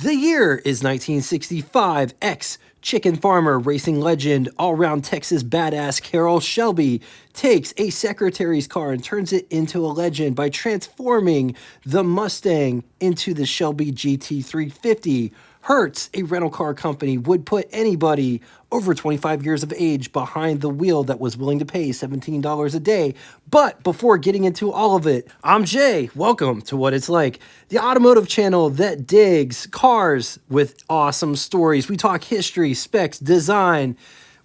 The year is 1965. Ex-chicken farmer, racing legend, all-round Texas badass Hertz Shelby takes a secretary's car and turns it into a legend by transforming the Mustang into the Shelby GT350. Hertz, a rental car company, would put anybody over 25 years of age behind the wheel that was willing to pay $17 a day. But before getting into all of it, I'm Jay. Welcome to What It's Like, the automotive channel that digs cars with awesome stories. We talk history, specs, design.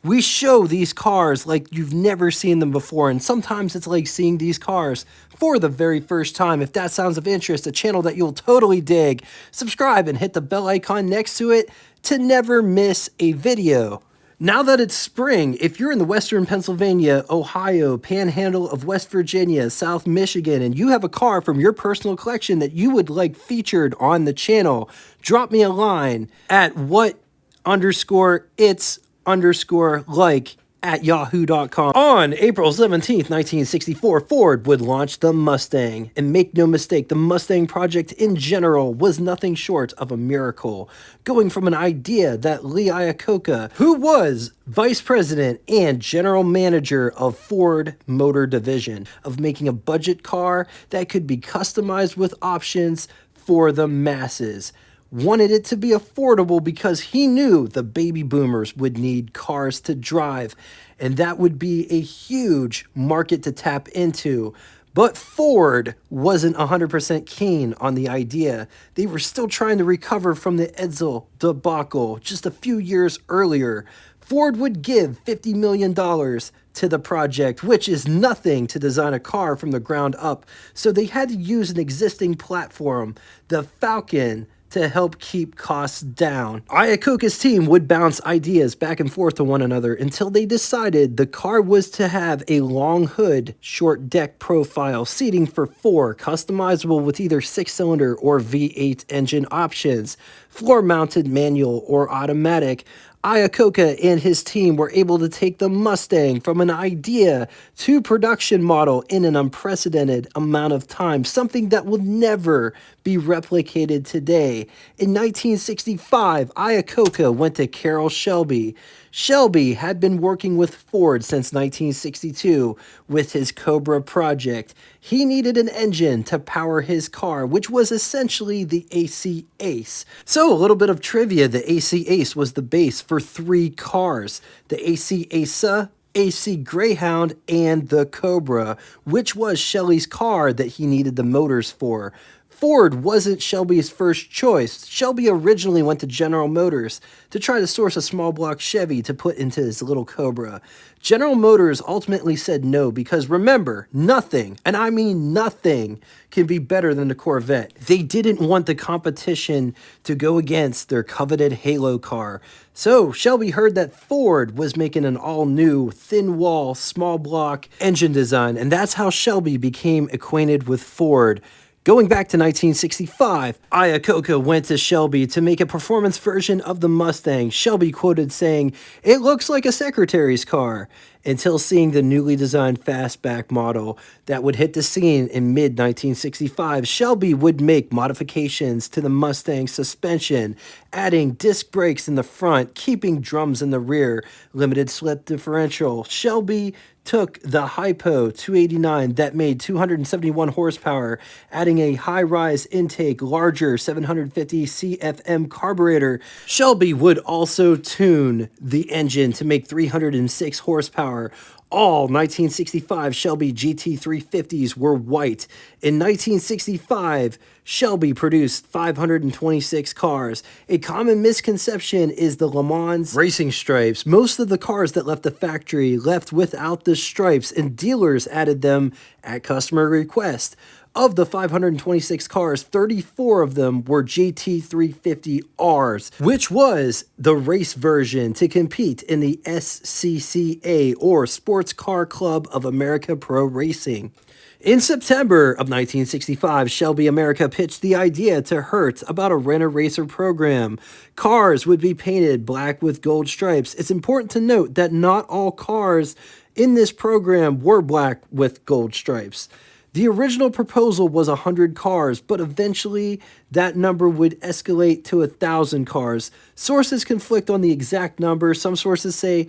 We show these cars like you've never seen them before, and sometimes it's like seeing these cars for the very first time. If that sounds of interest, a channel that you'll totally dig, subscribe and hit the bell icon next to it to never miss a video. Now that it's spring, if you're in the western Pennsylvania, Ohio, panhandle of West Virginia, South Michigan, and you have a car from your personal collection that you would like featured on the channel, drop me a line at what_it's_like at yahoo.com. On April 17th, 1964, Ford would launch the Mustang. And make no mistake, the Mustang project in general was nothing short of a miracle. Going from an idea that Lee Iacocca, who was vice president and general manager of Ford Motor Division, of making a budget car that could be customized with options for the masses, wanted it to be affordable because he knew the baby boomers would need cars to drive, and that would be a huge market to tap into. But Ford wasn't 100% keen on the idea. They were still trying to recover from the Edsel debacle just a few years earlier. Ford would give $50 million to the project, which is nothing to design a car from the ground up. So they had to use an existing platform, the Falcon, to help keep costs down. Iacocca's team would bounce ideas back and forth to one another until they decided the car was to have a long hood, short deck profile, seating for four, customizable with either 6-cylinder or V8 engine options, floor-mounted manual or automatic. Iacocca and his team were able to take the Mustang from an idea to production model in an unprecedented amount of time, something that will never be replicated today. In 1965, Iacocca went to Hertz Shelby. Shelby had been working with Ford since 1962 with his Cobra project. He needed an engine to power his car, which was essentially the AC Ace. So a little bit of trivia, the AC Ace was the base for 3 cars: the AC Asa, AC Greyhound, and the Cobra, which was Shelby's car that he needed the motors for. Ford wasn't Shelby's first choice. Shelby originally went to General Motors to try to source a small block Chevy to put into his little Cobra. General Motors ultimately said no because, remember, nothing, and I mean nothing, can be better than the Corvette. They didn't want the competition to go against their coveted Halo car. So Shelby heard that Ford was making an all-new, thin-wall, small block engine design, and that's how Shelby became acquainted with Ford. Going back to 1965, Iacocca went to Shelby to make a performance version of the Mustang. Shelby quoted saying, "It looks like a secretary's car," until seeing the newly designed fastback model that would hit the scene in mid-1965. Shelby would make modifications to the Mustang suspension, adding disc brakes in the front, keeping drums in the rear, limited slip differential. Shelby took the Hypo 289 that made 271 horsepower, adding a high-rise intake, larger 750 CFM carburetor. Shelby would also tune the engine to make 306 horsepower. All 1965 Shelby GT350s were white. In 1965, Shelby produced 526 cars. A common misconception is the Le Mans racing stripes. Most of the cars that left the factory left without the stripes, and dealers added them at customer request. Of the 526 cars, 34 of them were GT350Rs, which was the race version to compete in the SCCA, or Sports Car Club of America Pro Racing. In September of 1965, Shelby America pitched the idea to Hertz about a rent-a-racer program. Cars would be painted black with gold stripes. It's important to note that not all cars in this program were black with gold stripes. The original proposal was 100 cars, but eventually that number would escalate to 1,000 cars. Sources conflict on the exact number. Some sources say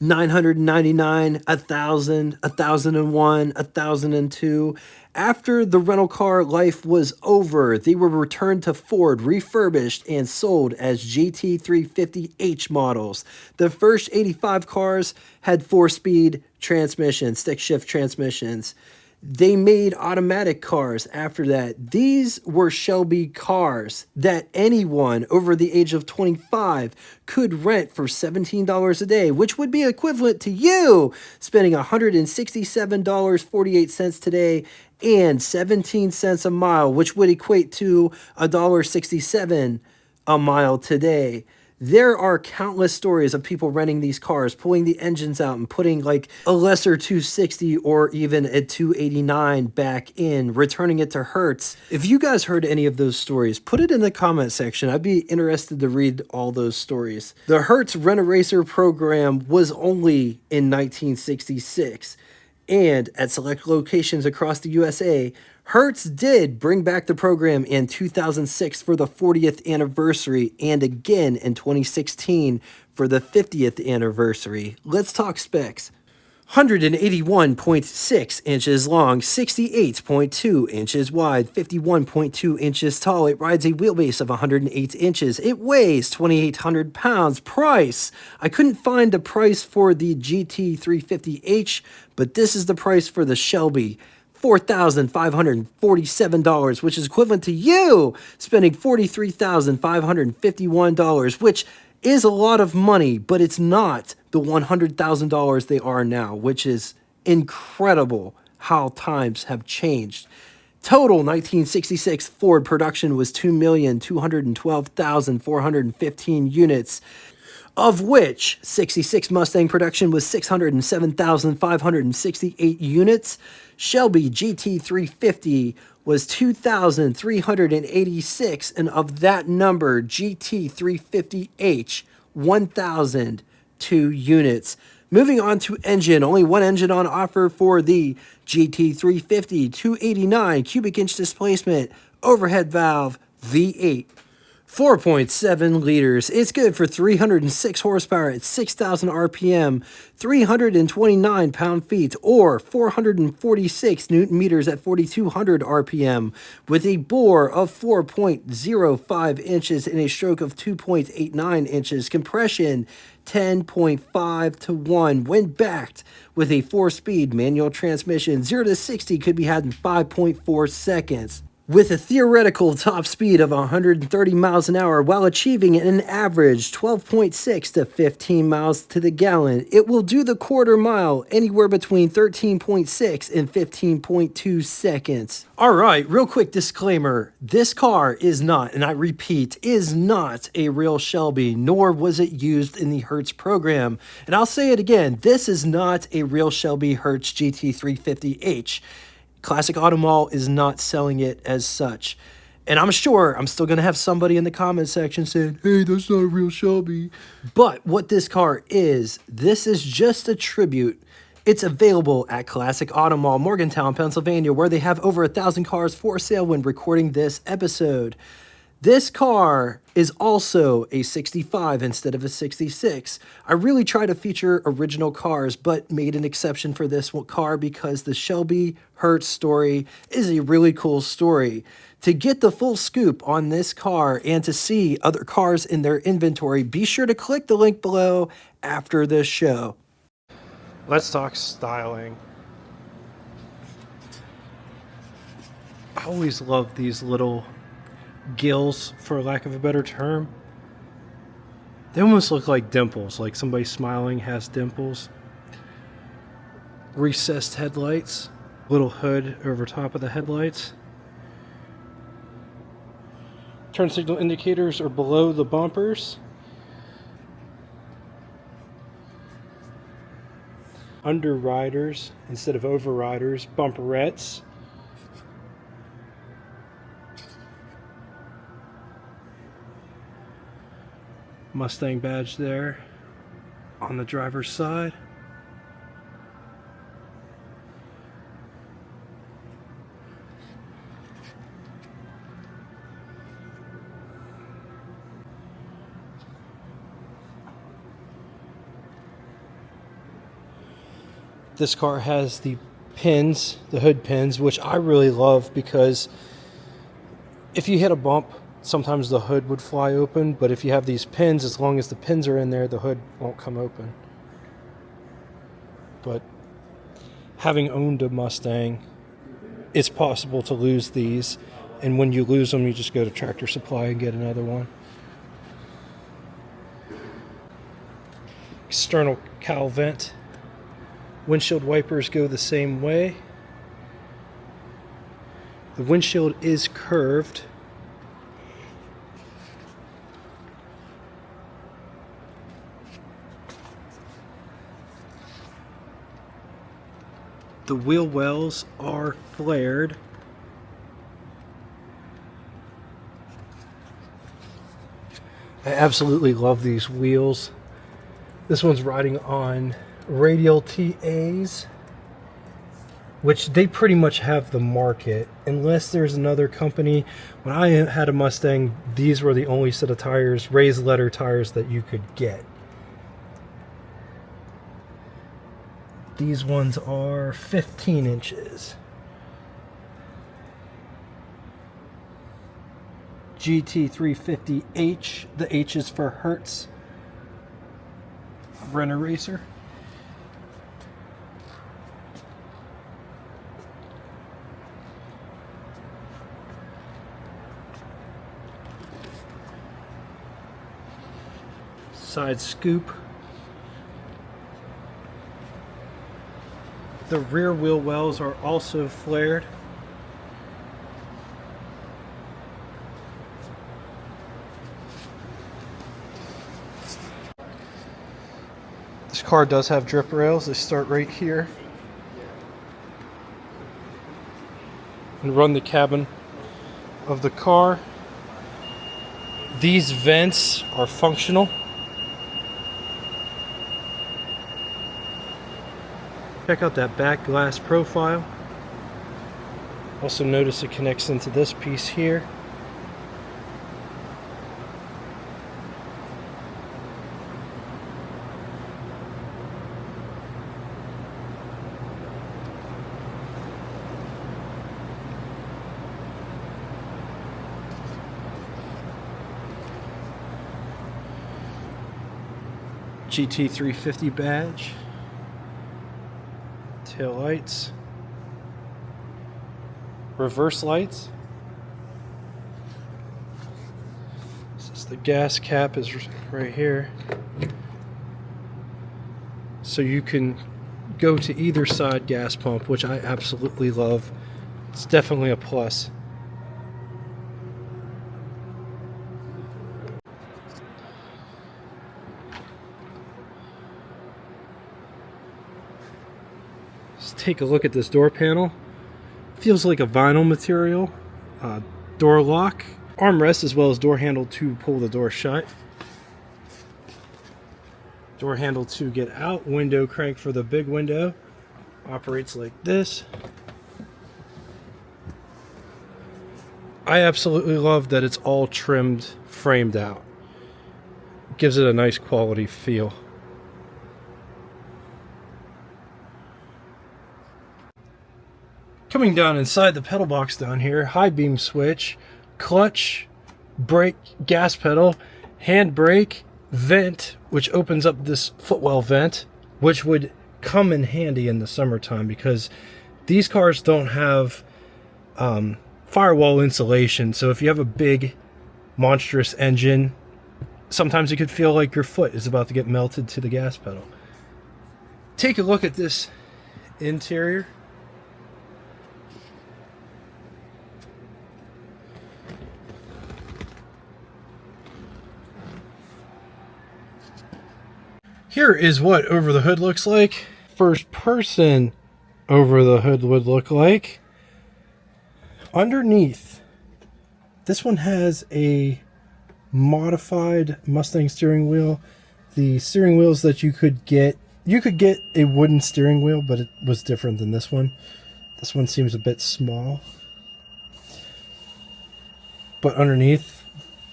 999, 1,000, 1,001, 1,002. After the rental car life was over, they were returned to Ford, refurbished, and sold as GT350H models. The first 85 cars had 4-speed transmissions, stick shift transmissions. They made automatic cars after that. These were Shelby cars that anyone over the age of 25 could rent for $17 a day, which would be equivalent to you spending $167.48 today and 17 cents a mile, which would equate to $1.67 a mile today. There are countless stories of people renting these cars, pulling the engines out and putting like a lesser 260 or even a 289 back in, returning it to Hertz. If you guys heard any of those stories, put it in the comment section. I'd be interested to read all those stories. The Hertz Rent-A-Racer program was only in 1966. And at select locations across the USA, Hertz did bring back the program in 2006 for the 40th anniversary and again in 2016 for the 50th anniversary. Let's talk specs. 181.6 inches long, 68.2 inches wide, 51.2 inches tall. It rides a wheelbase of 108 inches. It weighs 2,800 pounds. Price. I couldn't find the price for the GT350H, but this is the price for the Shelby. $4,547, which is equivalent to you spending $43,551, which is a lot of money, but it's not the $100,000 they are now, which is incredible how times have changed. Total 1966 Ford production was 2,212,415 units, of which 66 Mustang production was 607,568 units. Shelby GT350 was 2,386, and of that number, GT350H, 1,002 units. Moving on to engine, only one engine on offer for the GT350, 289 cubic inch displacement, overhead valve, V8. 4.7 liters. It's good for 306 horsepower at 6,000 RPM, 329 pound-feet, or 446 newton meters at 4,200 RPM, with a bore of 4.05 inches and a stroke of 2.89 inches. Compression 10.5 to 1 when backed with a 4-speed manual transmission. 0 to 60 could be had in 5.4 seconds. With a theoretical top speed of 130 miles an hour while achieving an average 12.6 to 15 miles to the gallon, it will do the quarter mile anywhere between 13.6 and 15.2 seconds. All right, real quick disclaimer. This car is not, and I repeat, is not a real Shelby, nor was it used in the Hertz program. And I'll say it again, this is not a real Shelby Hertz GT350H. Classic Automall is not selling it as such. And I'm sure I'm still going to have somebody in the comment section saying, hey, that's not a real Shelby. But what this car is, this is just a tribute. It's available at Classic Automall, Morgantown, Pennsylvania, where they have over 1,000 cars for sale when recording this episode. This car is also a 65 instead of a 66. I really try to feature original cars, but made an exception for this car because the Shelby Hertz story is a really cool story. To get the full scoop on this car and to see other cars in their inventory, be sure to click the link below after this show. Let's talk styling. I always love these little gills, for lack of a better term. They almost look like dimples, like somebody smiling has dimples. Recessed headlights, little hood over top of the headlights. Turn signal indicators are below the bumpers. Underriders instead of overriders, bumperettes. Mustang badge there on the driver's side. This car has the pins, the hood pins, which I really love because if you hit a bump, sometimes the hood would fly open, but if you have these pins, as long as the pins are in there, the hood won't come open. But having owned a Mustang, it's possible to lose these, and when you lose them, you just go to Tractor Supply and get another one. External cowl vent. Windshield wipers go the same way. The windshield is curved. The wheel wells are flared. I absolutely love these wheels. This one's riding on radial TAs, which they pretty much have the market, unless there's another company. When I had a Mustang, these were the only set of tires, raised letter tires, that you could get. These ones are 15 inches. GT350H, the H is for Hertz. Renner Racer. Side scoop. The rear wheel wells are also flared. This car does have drip rails. They start right here and run the cabin of the car. These vents are functional. Check out that back glass profile. Also notice it connects into this piece here. GT350 badge. Tail lights. Reverse lights. This is the gas cap is right here. So you can go to either side gas pump, which I absolutely love. It's definitely a plus. Let's take a look at this door panel. Feels like a vinyl material. Door lock, armrest, as well as door handle to pull the door shut. Door handle to get out. Window crank for the big window. Operates like this. I absolutely love that it's all trimmed, framed out. Gives it a nice quality feel. Coming down inside the pedal box down here, high beam switch, clutch, brake, gas pedal, hand brake, vent, which opens up this footwell vent, which would come in handy in the summertime because these cars don't have firewall insulation. So if you have a big, monstrous engine, sometimes it could feel like your foot is about to get melted to the gas pedal. Take a look at this interior. Here is what over the hood looks like. First person over the hood would look like. Underneath, this one has a modified Mustang steering wheel. The steering wheels that you could get a wooden steering wheel, but it was different than this one. This one seems a bit small. But underneath,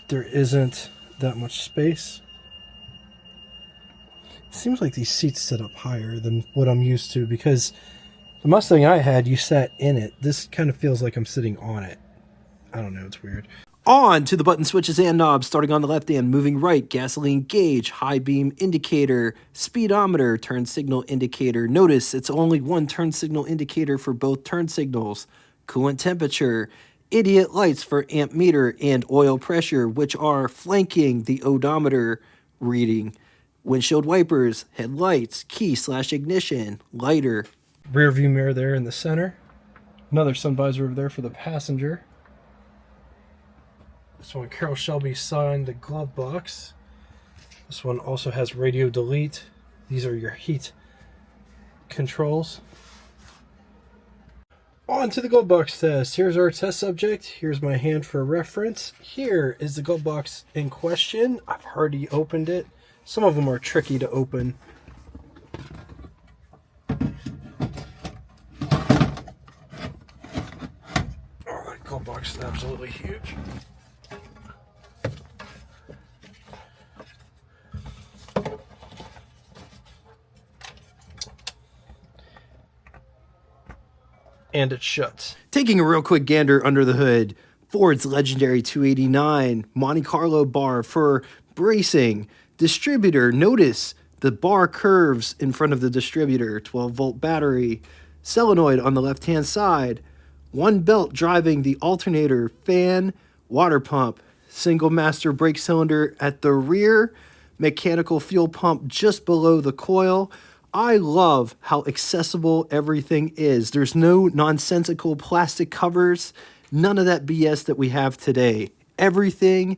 there isn't that much space. Seems like these seats sit up higher than what I'm used to, because the Mustang I had, you sat in it. This kind of feels like I'm sitting on it. I don't know, it's weird. On to the button switches and knobs, starting on the left hand, moving right, gasoline gauge, high beam indicator, speedometer, turn signal indicator. Notice it's only one turn signal indicator for both turn signals. Coolant temperature, idiot lights for amp meter and oil pressure, which are flanking the odometer reading. Windshield wipers, headlights, key/ignition, lighter. Rear view mirror there in the center. Another sun visor over there for the passenger. This one, Hertz Shelby signed the glove box. This one also has radio delete. These are your heat controls. On to the glove box test. Here's our test subject. Here's my hand for reference. Here is the glove box in question. I've already opened it. Some of them are tricky to open. Oh, that glove box is absolutely huge. And it shuts. Taking a real quick gander under the hood, Ford's legendary 289 Monte Carlo bar for bracing. Distributor, notice the bar curves in front of the distributor. 12-volt battery. Solenoid on the left-hand side. One belt driving the alternator, fan, water pump. Single master brake cylinder at the rear. Mechanical fuel pump just below the coil. I love how accessible everything is. There's no nonsensical plastic covers, none of that BS that we have today. Everything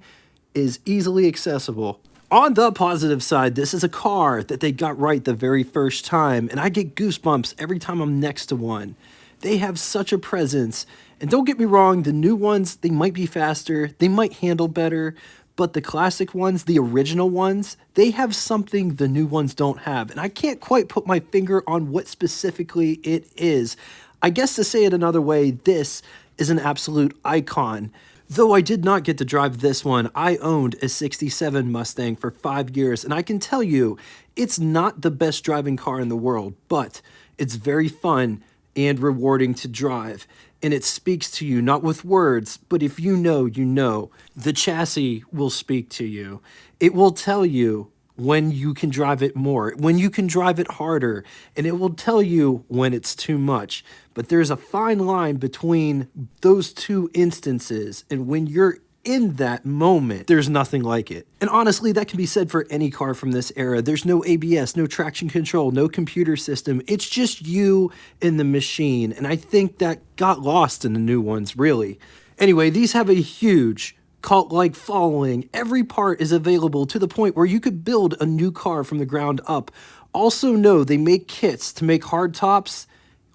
is easily accessible. On the positive side, this is a car that they got right the very first time, and I get goosebumps every time I'm next to one. They have such a presence, and don't get me wrong, the new ones, they might be faster, they might handle better, but the classic ones, the original ones, they have something the new ones don't have. And I can't quite put my finger on what specifically it is. I guess to say it another way, this is an absolute icon. Though I did not get to drive this one, I owned a 67 Mustang for 5 years. And I can tell you, it's not the best driving car in the world, but it's very fun and rewarding to drive. And it speaks to you, not with words, but if you know, you know. The chassis will speak to you. It will tell you when you can drive it more, when you can drive it harder, and it will tell you when it's too much. But there's a fine line between those two instances, and when you're in that moment, there's nothing like it. And honestly, that can be said for any car from this era. There's no ABS, no traction control, no computer system. It's just you and the machine. And I think that got lost in the new ones, really. Anyway, these have a huge cult-like following. Every part is available to the point where you could build a new car from the ground up. Also know they make kits to make hardtops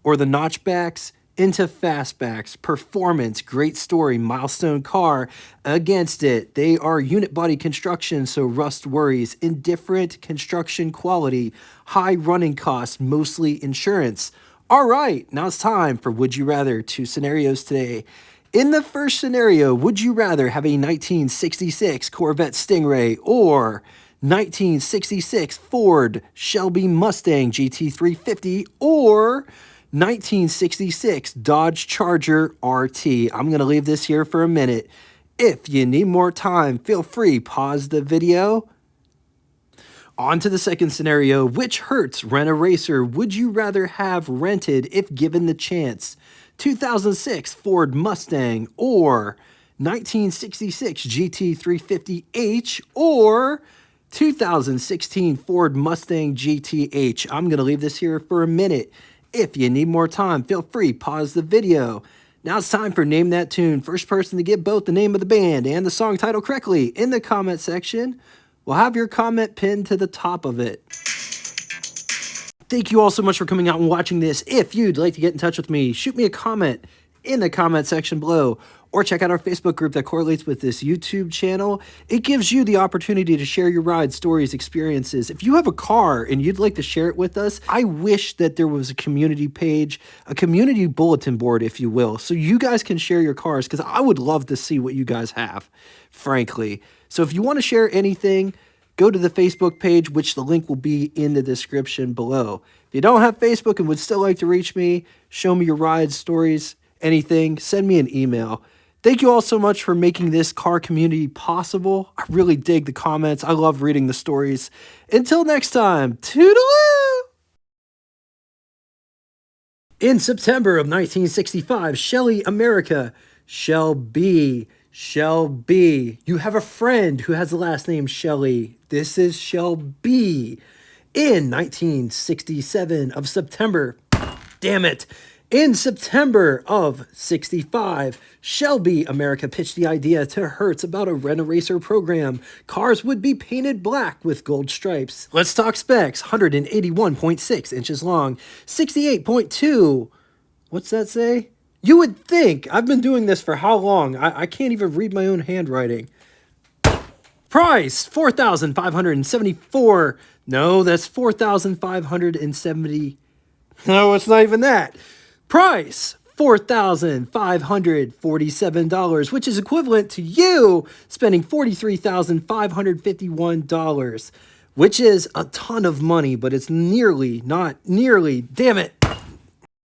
or the notchbacks into fastbacks. Performance, great story, milestone car. Against it, they are unit body construction, so rust worries. Indifferent construction quality, high running costs, mostly insurance. All right, now it's time for Would You Rather. 2 scenarios today. In the first scenario, would you rather have a 1966 Corvette Stingray or 1966 Ford Shelby Mustang GT350 or 1966 Dodge Charger RT? I'm going to leave this here for a minute. If you need more time, feel free, pause the video. On to the second scenario. Which Hertz Rent-A-Racer would you rather have rented if given the chance? 2006 Ford Mustang or 1966 GT350H or 2016 Ford Mustang GT-H. I'm going to leave this here for a minute. If you need more time, feel free, pause the video. Now it's time for Name That Tune. First person to get both the name of the band and the song title correctly in the comment section will have your comment pinned to the top of it. Thank you all so much for coming out and watching this. If you'd like to get in touch with me, shoot me a comment in the comment section below, or check out our Facebook group that correlates with this YouTube channel. It gives you the opportunity to share your rides, stories, experiences. If you have a car and you'd like to share it with us, I wish that there was a community page, a community bulletin board, if you will, so you guys can share your cars, because I would love to see what you guys have, frankly. So if you want to share anything, go to the Facebook page, which the link will be in the description below. If you don't have Facebook and would still like to reach me, show me your rides, stories, anything, send me an email. Thank you all so much for making this car community possible. I really dig the comments. I love reading the stories. Until next time, toodaloo! In September of 1965, Shelly, America. Shelby. You have a friend who has the last name Shelly. This is Shelby. In 1967 of September, damn it. In September of 65, Shelby, America pitched the idea to Hertz about a Rent-A-Racer program. Cars would be painted black with gold stripes. Let's talk specs. 181.6 inches long, 68.2. What's that say? You would think. I've been doing this for how long? I can't even read my own handwriting. Price, $4,574. No, that's $4,570. No, it's not even that. Price, $4,547, which is equivalent to you spending $43,551, which is a ton of money, but it's not nearly, damn it.